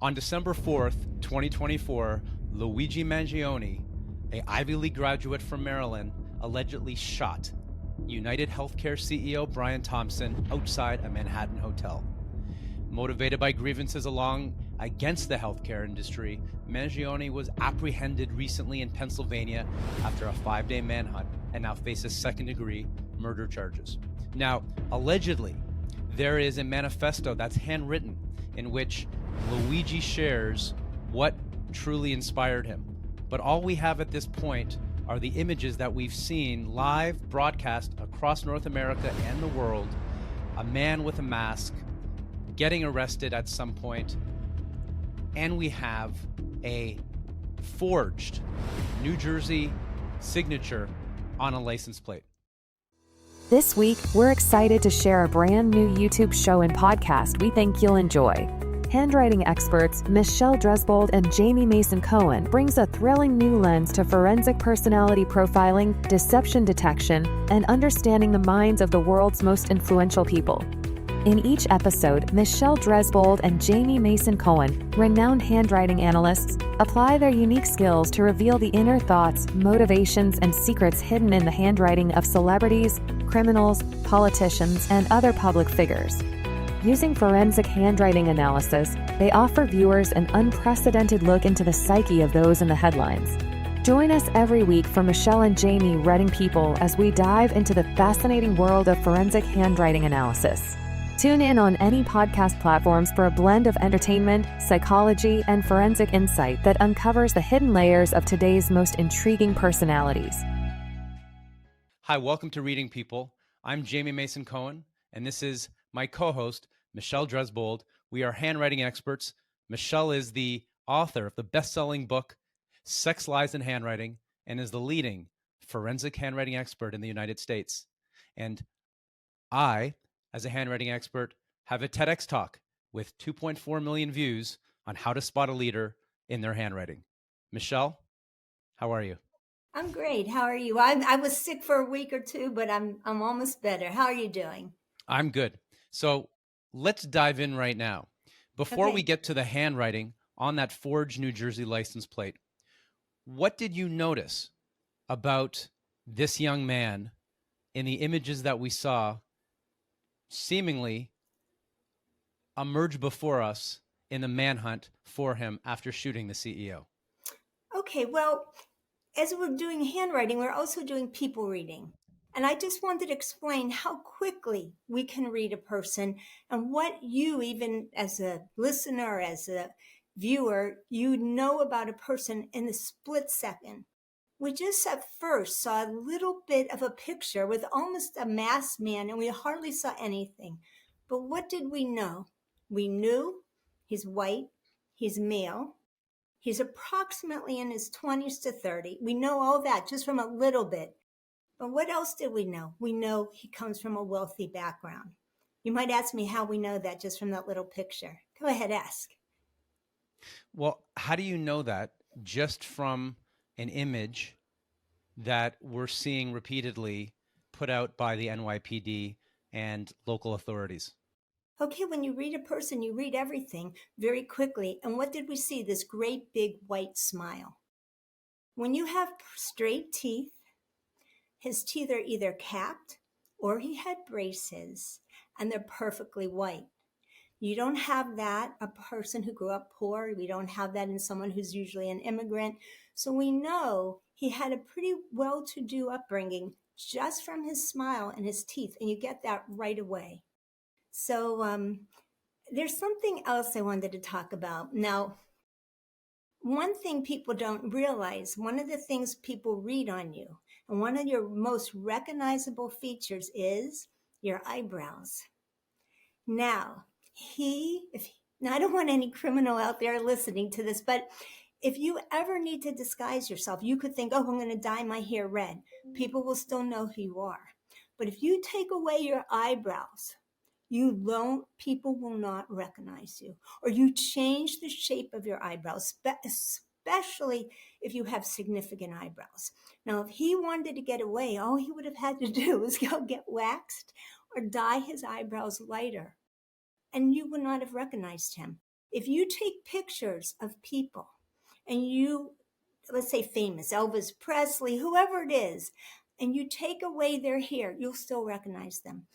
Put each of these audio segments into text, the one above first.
On December 4th, 2024, Luigi Mangione, an Ivy League graduate from Maryland, allegedly shot UnitedHealthcare CEO Brian Thompson outside a Manhattan hotel. Motivated by grievances against the healthcare industry, Mangione was apprehended recently in Pennsylvania after a 5-day manhunt and now faces second-degree murder charges. Now, allegedly, there is a manifesto that's handwritten in which Luigi shares what truly inspired him. But all we have at this point are the images that we've seen live broadcast across North America and the world. A man with a mask getting arrested at some point, and we have a forged New Jersey signature on a license plate. This week, we're excited to share a brand new YouTube show and podcast we think you'll enjoy. Handwriting experts Michelle Dresbold and Jamie Mason Cohen brings a thrilling new lens to forensic personality profiling, deception detection, and understanding the minds of the world's most influential people. In each episode, Michelle Dresbold and Jamie Mason Cohen, renowned handwriting analysts, apply their unique skills to reveal the inner thoughts, motivations, and secrets hidden in the handwriting of celebrities, criminals, politicians, and other public figures. Using forensic handwriting analysis, they offer viewers an unprecedented look into the psyche of those in the headlines. Join us every week for Michelle and Jamie reading people as we dive into the fascinating world of forensic handwriting analysis. Tune in on any podcast platforms for a blend of entertainment, psychology, and forensic insight that uncovers the hidden layers of today's most intriguing personalities. Hi, welcome to Reading People. I'm Jamie Mason Cohen, and this is my co-host, Michelle Dresbold. We are handwriting experts. Michelle is the author of the best-selling book, Sex, Lies, and Handwriting, and is the leading forensic handwriting expert in the United States. And I, as a handwriting expert, have a TEDx talk with 2.4 million views on how to spot a leader in their handwriting. Michelle, how are you? I'm great. How are you? I was sick for a week or two, but I'm almost better. How are you doing? I'm good. So let's dive in right now. Before Okay. we get to the handwriting on that forged New Jersey license plate, what did you notice about this young man in the images that we saw seemingly emerge before us in the manhunt for him after shooting the CEO? Okay, well, as we're doing handwriting, we're also doing people reading. And I just wanted to explain how quickly we can read a person and what you, even as a listener, as a viewer, you know about a person in a split second. We just at first saw a little bit of a picture with almost a masked man, and we hardly saw anything. But what did we know? We knew he's white, he's male, he's approximately in his 20s to 30. We know all that just from a little bit. But what else did we know? We know he comes from a wealthy background. You might ask me how we know that just from that little picture. Go ahead, ask. Well, how do you know that just from an image that we're seeing repeatedly put out by the NYPD and local authorities? Okay, when you read a person, you read everything very quickly. And what did we see? This great big white smile. When you have straight teeth, his teeth are either capped or he had braces and they're perfectly white. You don't have that, a person who grew up poor. We don't have that in someone who's usually an immigrant. So we know he had a pretty well-to-do upbringing just from his smile and his teeth, and you get that right away. So there's something else I wanted to talk about. Now, one thing people don't realize, one of the things people read on you, and one of your most recognizable features is your eyebrows. Now, I don't want any criminal out there listening to this, but if you ever need to disguise yourself, you could think, oh, I'm going to dye my hair red. People will still know who you are. But if you take away your eyebrows, people will not recognize you. Or you change the shape of your eyebrows, especially if you have significant eyebrows. Now, if he wanted to get away, all he would have had to do was go get waxed or dye his eyebrows lighter, and you would not have recognized him. If you take pictures of people and you, let's say famous, Elvis Presley, whoever it is, and you take away their hair, you'll still recognize them.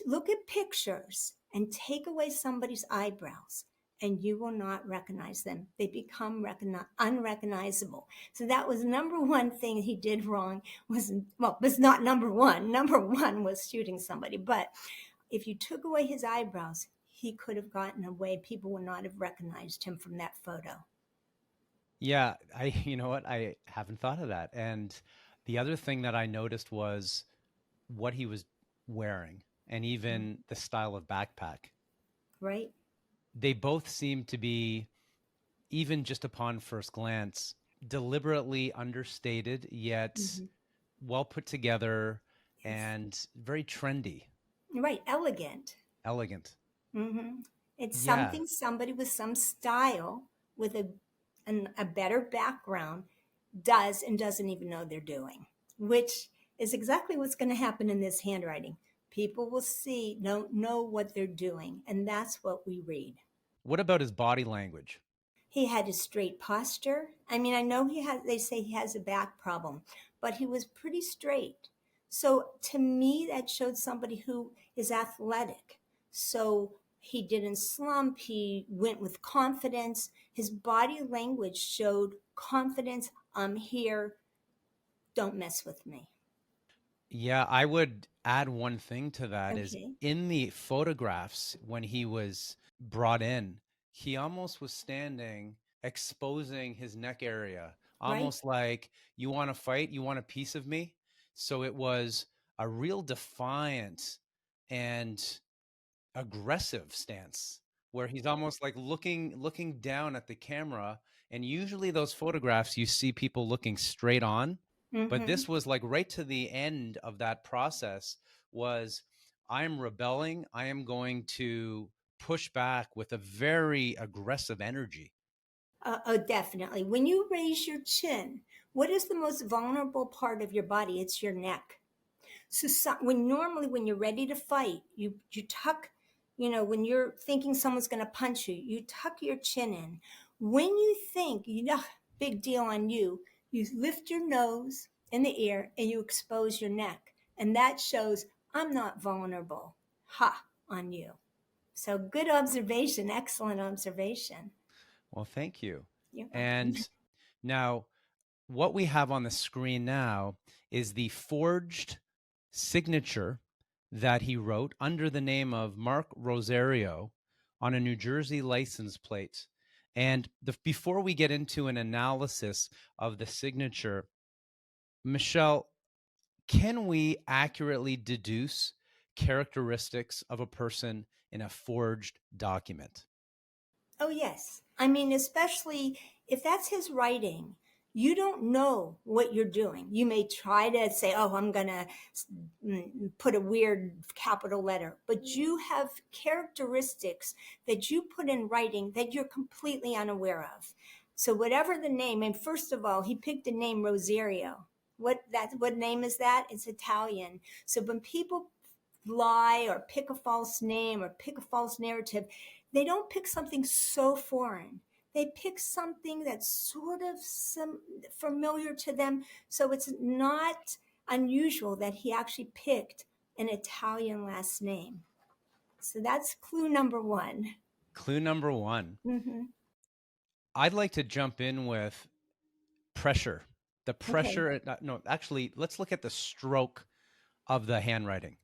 Look at pictures and take away somebody's eyebrows and you will not recognize them. They become unrecognizable. So that was number one thing he did wrong. Was not number one. Number one was shooting somebody. But if you took away his eyebrows, he could have gotten away. People would not have recognized him from that photo. Yeah, you know what? I haven't thought of that. And the other thing that I noticed was what he was wearing and even the style of backpack. Right. They both seem to be, even just upon first glance, deliberately understated, yet well put together and very trendy. Right. Elegant. Elegant. It's Yeah. somebody with some style, with a better background does and doesn't even know they're doing, which is exactly what's going to happen in this handwriting. People will don't know what they're doing, and that's what we read. What about his body language? He had a straight posture. I mean, I know they say he has a back problem, but he was pretty straight. So to me, that showed somebody who is athletic. So he didn't slump. He went with confidence. His body language showed confidence. I'm here. Don't mess with me. Yeah, I would add one thing to that is Okay. in the photographs when he was brought in, he almost was standing exposing his neck area, almost like, you want to fight, you want a piece of me. So it was a real defiant and aggressive stance where he's almost like looking down at the camera. And usually those photographs, you see people looking straight on. But this was like right to the end of that process was, I'm rebelling. I am going to push back with a very aggressive energy. Oh, definitely. When you raise your chin, what is the most vulnerable part of your body? It's your neck. So when you're ready to fight, you tuck, when you're thinking someone's going to punch you, you tuck your chin in. When you think, big deal on you, you lift your nose in the air and you expose your neck. And that shows I'm not vulnerable. Ha, on you. So good observation. Excellent observation. Well, thank you. You're welcome. And now what we have on the screen now is the forged signature that he wrote under the name of Mark Rosario on a New Jersey license plate. And before we get into an analysis of the signature, Michelle, can we accurately deduce characteristics of a person in a forged document? Oh, yes. I mean, especially if that's his writing, you don't know what you're doing. You may try to say, oh, I'm going to put a weird capital letter, but you have characteristics that you put in writing that you're completely unaware of. So whatever the name, and first of all, he picked the name Rosario. What name is that? It's Italian. So when people lie or pick a false name or pick a false narrative, they don't pick something so foreign. They pick something that's sort of familiar to them. So it's not unusual that he actually picked an Italian last name. So that's clue number one. Clue number one. I'd like to jump in with pressure. The pressure, no, actually, let's look at the stroke of the handwriting.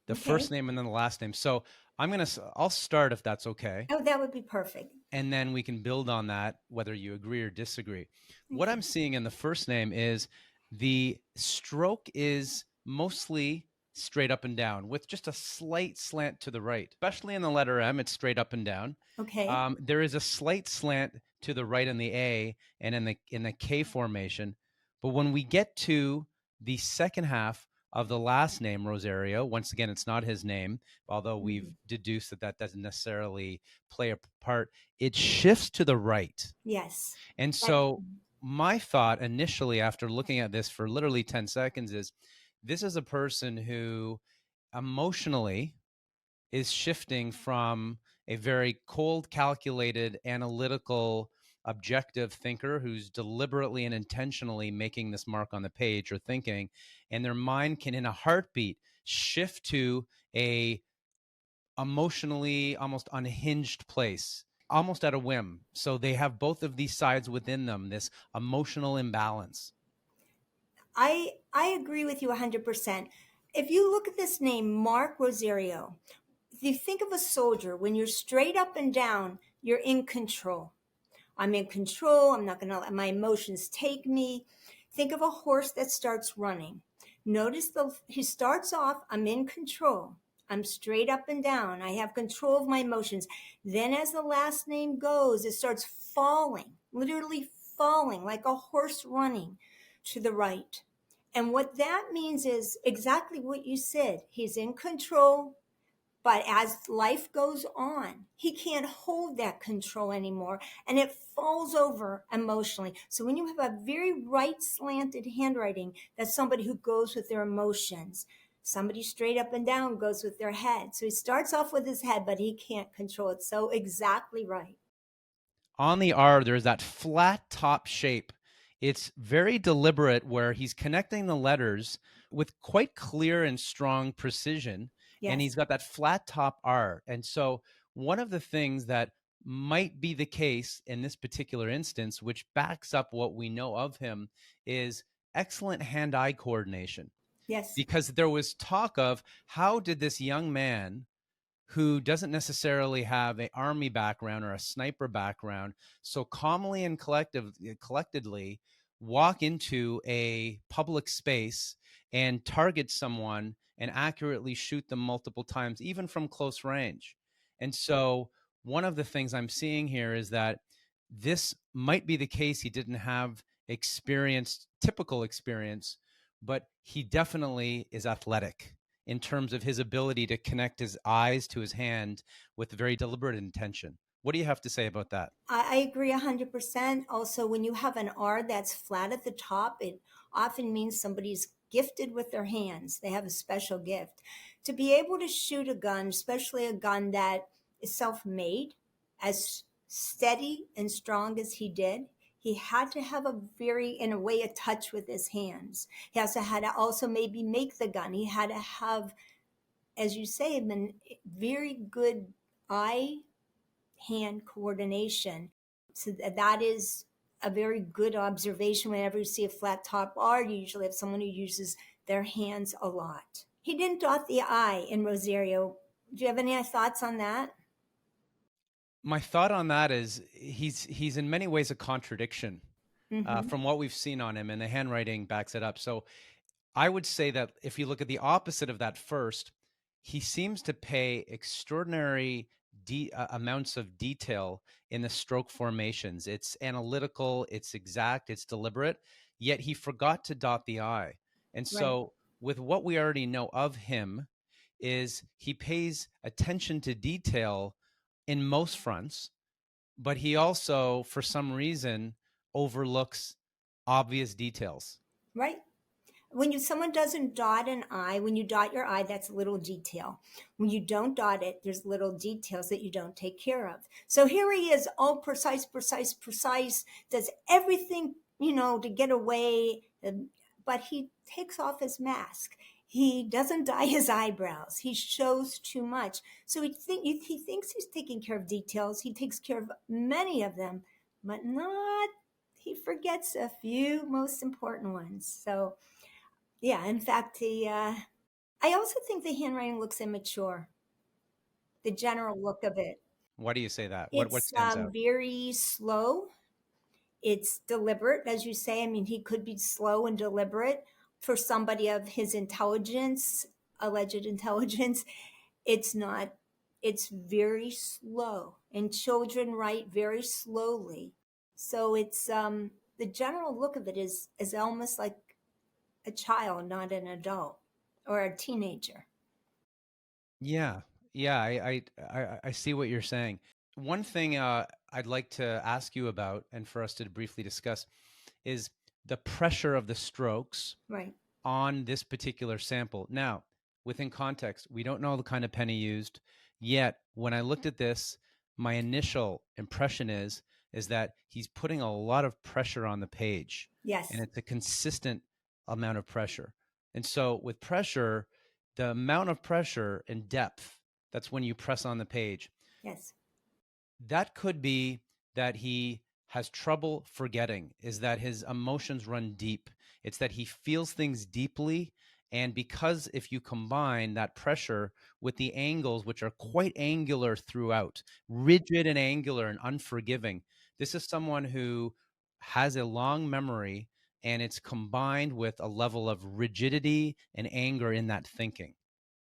The first name and then the last name. So I'll start if that's okay. Oh, that would be perfect. And then we can build on that, whether you agree or disagree. What I'm seeing in the first name is the stroke is mostly straight up and down with just a slight slant to the right, especially in the letter M, it's straight up and down. Okay. There is a slight slant to the right in the A and in the K formation. But when we get to the second half of the last name, Rosario, once again, it's not his name, although we've deduced that doesn't necessarily play a part. It shifts to the right. Yes. And so my thought initially after looking at this for literally 10 seconds is this is a person who emotionally is shifting from a very cold, calculated, analytical, objective thinker who's deliberately and intentionally making this mark on the page or thinking, and their mind can in a heartbeat shift to a emotionally almost unhinged place, almost at a whim. So they have both of these sides within them, this emotional imbalance. I agree with you 100%. If you look at this name, Mark Rosario, if you think of a soldier, when you're straight up and down, you're in control. I'm in control. I'm not going to let my emotions take me. Think of a horse that starts running. Notice he starts off, I'm in control. I'm straight up and down. I have control of my emotions. Then as the last name goes, it starts falling, literally falling like a horse running to the right. And what that means is exactly what you said. He's in control. But as life goes on, he can't hold that control anymore and it falls over emotionally. So when you have a very right slanted handwriting, that's somebody who goes with their emotions. Somebody straight up and down goes with their head. So he starts off with his head, but he can't control it. So exactly right. On the R, there's that flat top shape. It's very deliberate where he's connecting the letters with quite clear and strong precision. And Yes. he's got that flat top R. And so one of the things that might be the case in this particular instance, which backs up what we know of him, is excellent hand-eye coordination. Yes. Because there was talk of how did this young man who doesn't necessarily have an army background or a sniper background so calmly and collectedly walk into a public space and target someone and accurately shoot them multiple times, even from close range. And so one of the things I'm seeing here is that this might be the case. He didn't have typical experience, but he definitely is athletic in terms of his ability to connect his eyes to his hand with very deliberate intention. What do you have to say about that? I agree 100%. Also, when you have an R that's flat at the top, it often means somebody's gifted with their hands. They have a special gift. To be able to shoot a gun, especially a gun that is self-made, as steady and strong as he did, he had to have in a way, a touch with his hands. He also had to also maybe make the gun. He had to have, as you say, very good eye hand coordination. So that is a very good observation. Whenever you see a flat top R, you usually have someone who uses their hands a lot. He didn't dot the I in Rosario. Do you have any thoughts on that? My thought on that is he's in many ways a contradiction from what we've seen on him, and the handwriting backs it up. So I would say that if you look at the opposite of that first, he seems to pay extraordinary amounts of detail in the stroke formations. It's analytical, it's exact, it's deliberate, yet he forgot to dot the I. And Right. so with what we already know of him is he pays attention to detail in most fronts, but he also, for some reason, overlooks obvious details. Right. When someone doesn't dot an I, when you dot your I, that's a little detail. When you don't dot it, there's little details that you don't take care of. So here he is, all precise, does everything, to get away, but he takes off his mask. He doesn't dye his eyebrows. He shows too much. So he thinks he's taking care of details. He takes care of many of them, but not, he forgets a few most important ones. So yeah, in fact, I also think the handwriting looks immature, the general look of it. Why do you say that? What It's stands out? very slow. It's deliberate, as you say. I mean, he could be slow and deliberate for somebody of his intelligence, alleged intelligence. It's not, it's very slow. And children write very slowly. So it's the general look of it is almost like a child, not an adult or a teenager. Yeah, yeah, I see what you're saying. One thing I'd like to ask you about, and for us to briefly discuss, is the pressure of the strokes Right. on this particular sample. Now, within context, we don't know the kind of pen he used. Yet when I looked at this, my initial impression is that he's putting a lot of pressure on the page, and Yes. it's a consistent amount of pressure. And so with pressure, the amount of pressure and depth, that's when you press on the page. Yes. That could be that he has trouble forgetting, is that his emotions run deep. It's that he feels things deeply. And because if you combine that pressure with the angles, which are quite angular throughout, rigid and angular and unforgiving, this is someone who has a long memory, and it's combined with a level of rigidity and anger in that thinking.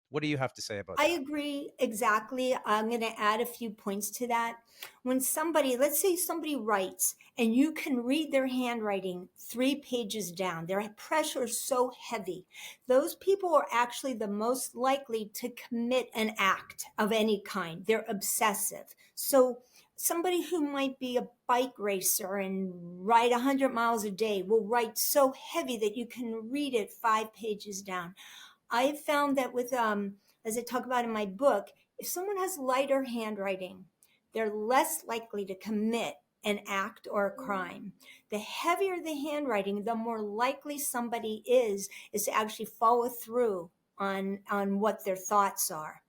What do you have to say about I that? agree exactly. I'm going to add a few points to that. When somebody, let's say somebody writes and you can read their handwriting 3 pages down, their pressure is so heavy. Those people are actually the most likely to commit an act of any kind. They're obsessive. So somebody who might be a bike racer and ride 100 miles a day will write so heavy that you can read it 5 pages down. I found that with, as I talk about in my book, if someone has lighter handwriting, they're less likely to commit an act or a crime. The heavier the handwriting, the more likely somebody is to actually follow through on what their thoughts are.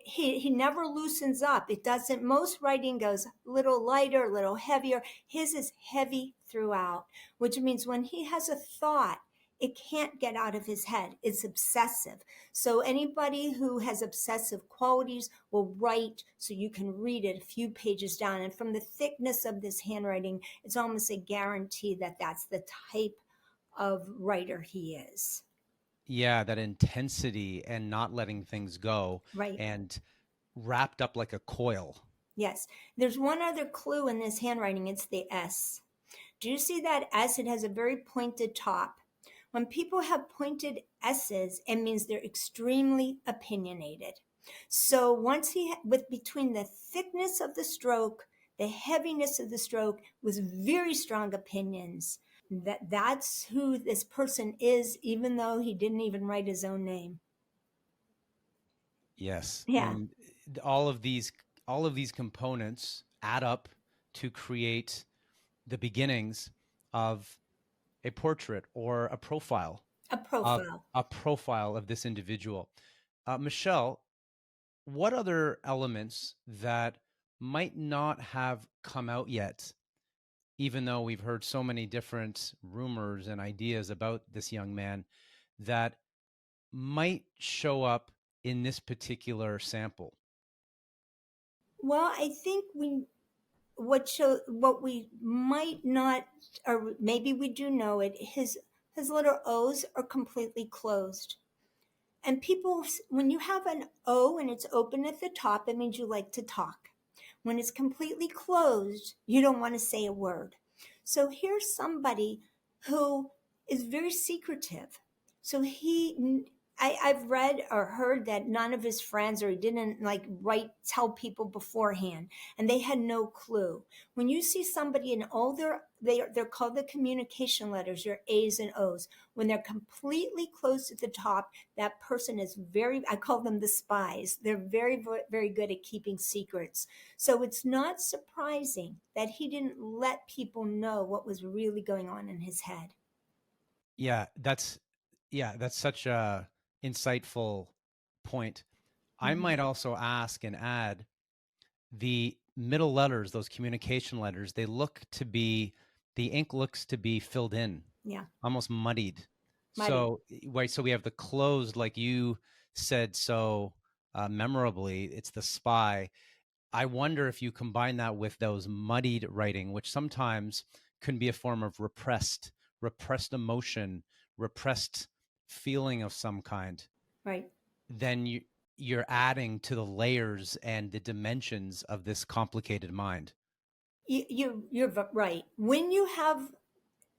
He never loosens up. It doesn't. Most writing goes a little lighter, a little heavier. His is heavy throughout, which means when he has a thought, it can't get out of his head. It's obsessive. So anybody who has obsessive qualities will write so you can read it a few pages down. And from the thickness of this handwriting, it's almost a guarantee that that's the type of writer he is. Yeah, that intensity and not letting things go Right. and wrapped up like a coil. Yes. There's one other clue in this handwriting. It's the S. Do you see that S? It has a very pointed top. When people have pointed S's, it means they're extremely opinionated. So with between the thickness of the stroke, the heaviness of the stroke, with very strong opinions, that's who this person is, even though he didn't even write his own name. Yes. Yeah, And all of these components add up to create the beginnings of a portrait or a profile a of profile. this individual. Michelle, what other elements that might not have come out yet, even though we've heard so many different rumors and ideas about this young man, that might show up in this particular sample? Well, I think what we might not, or maybe we do know it, his little O's are completely closed. And people, when you have an O and it's open at the top, it means you like to talk. When it's completely closed, you don't want to say a word. So here's somebody who is very secretive. So I've read or heard that none of his friends, or he didn't like tell people beforehand, and they had no clue. When you see somebody in all they're called the communication letters, your A's and O's. When they're completely closed at the top, that person is I call them the spies. They're very, very good at keeping secrets. So it's not surprising that he didn't let people know what was really going on in his head. Yeah, that's such a insightful point. I Mhm. might also ask and add the middle letters, those communication letters, the ink looks to be filled in, Yeah, almost muddied. muddy. So, right, so we have the closed, like you said so memorably, it's the spy. I wonder if you combine that with those muddied writing, which sometimes can be a form of repressed emotion, repressed feeling of some kind, Right. then you're adding to the layers and the dimensions of this complicated mind. You're right. When you have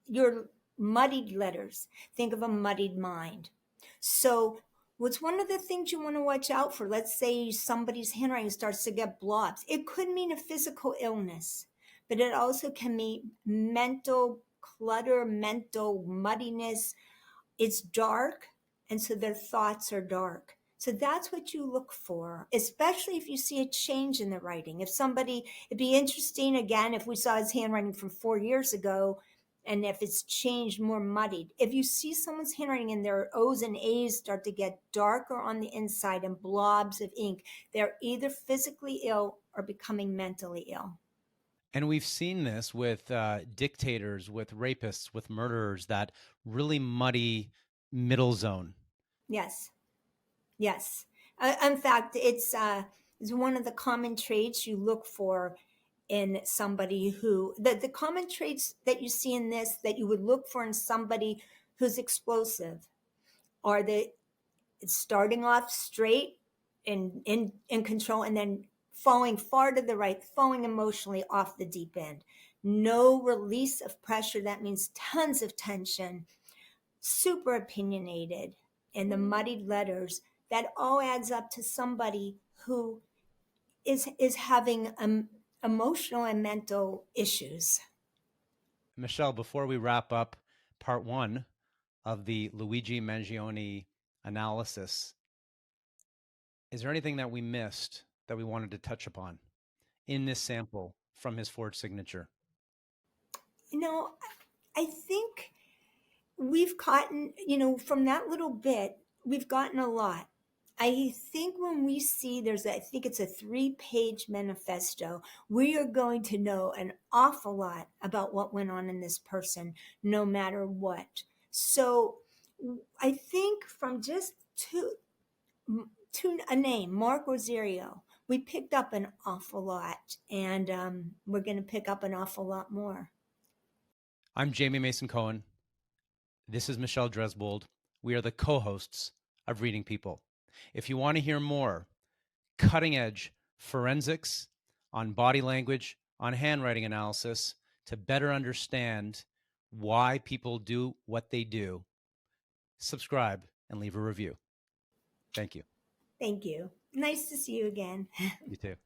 your muddied letters, think of a muddied mind. So, what's one of the things you want to watch out for? Let's say somebody's handwriting starts to get blobs. It could mean a physical illness, but it also can mean mental clutter, mental muddiness. It's dark, and so their thoughts are dark. So that's what you look for, especially if you see a change in the writing. If somebody, it'd be interesting again if we saw his handwriting from 4 years ago and if it's changed, more muddied. If you see someone's handwriting and their O's and A's start to get darker on the inside and blobs of ink, they're either physically ill or becoming mentally ill. And we've seen this with dictators, with rapists, with murderers, that really muddy middle zone. Yes. Yes. In fact, it's one of the common traits you look for in somebody who, the common traits that you see in this that you would look for in somebody who's explosive are the starting off straight and in control and then falling far to the right, falling emotionally off the deep end. No release of pressure. That means tons of tension, super opinionated, and the muddied letters. That all adds up to somebody who is having emotional and mental issues. Michelle, before we wrap up part one of the Luigi Mangione analysis, is there anything that we missed that we wanted to touch upon in this sample from his forged signature? I think we've gotten, from that little bit, we've gotten a lot. I think when we see I think it's a 3-page manifesto, we are going to know an awful lot about what went on in this person, no matter what. So I think from just to a name, Mark Rosario, we picked up an awful lot, and we're going to pick up an awful lot more. I'm Jamie Mason Cohen. This is Michelle Dresbold. We are the co-hosts of Reading People. If you want to hear more cutting edge forensics on body language, on handwriting analysis, to better understand why people do what they do, subscribe and leave a review. Thank you. Thank you. Nice to see you again. You too.